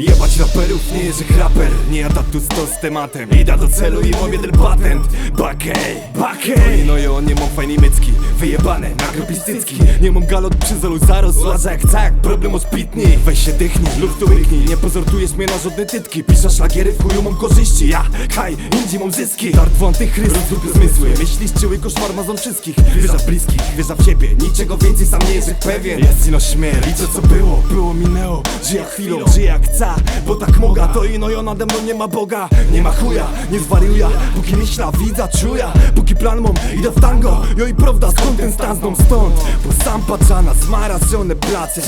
Jebać raperów, nie jeżdżę raper. Nie jada tu z tematem. Idę do celu i mam jeden patent. Bakej. No i on nie mam fajnej mycki. Wyjebane na grupistycki. Nie mam galot przy zolu zaraz. Łaza jak cak, problem ospitni. Weź się dychnij lub tu łyknij. Nie pozortujesz mnie na żadne tytki. Piszę szlagiery, w chuju mam korzyści. Ja, haj, indzi mam zyski. Dart w antychryst, rozruby zmysły. Myślisz, czyły koszmar mazon wszystkich. Wierza w bliskich, wierza w siebie. Niczego więcej sam nie jesteś pewien. Jest ino śmierć. I co było, minęło. Żyję chwilą, żyję jak chcę. Bo tak mogę, to ino i nade mną nie ma Boga. Nie ma chuja, nie zwariuja. Póki myśla, widza, czuja. Póki plan mam, idę w tango. Jo i prawda, skąd ten stan znam stąd? Bo sam patrzę na zmarażone place.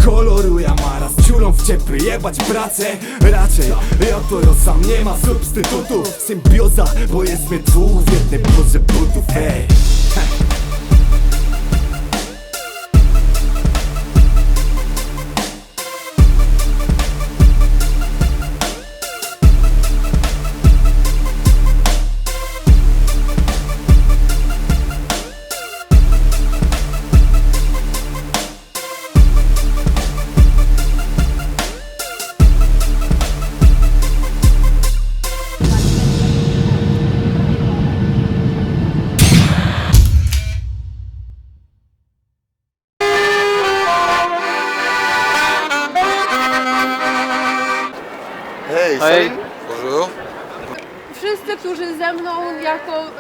Koloruję maraz, ciulą w ciepły, jebać pracę. Raczej, ja to ja sam, nie ma substytutu. Symbioza, bo jest mnie dwóch w jednej porze butów, hej. Hej, bonjour. Wszyscy, którzy ze mną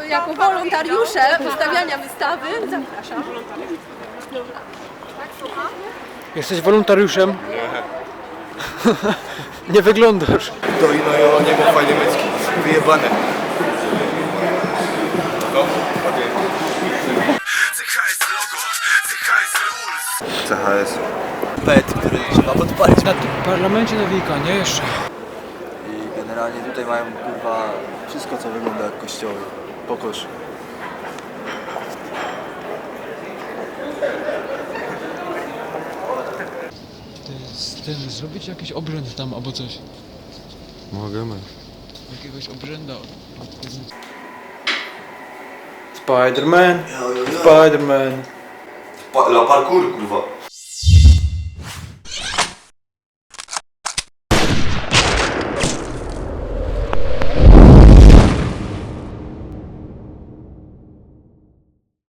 jako wolontariusze postawiania wystawy, zapraszam. Jesteś wolontariuszem? Nie wyglądasz. To ino i on nie ma fajnej mycki. Wyjebane. CHS logo, CHS rules. CHS. Pet, który trzeba podpalić. Na tym parlamencie na Wilka, nie jeszcze. I generalnie tutaj mają kurwa wszystko co wygląda jak kościoły. Pokoż. Z tym zrobić jakiś obrzęd tam albo coś. Możemy. Jakiegoś obrzęda. Spider-Man. Spider-Man. La parkour kurwa.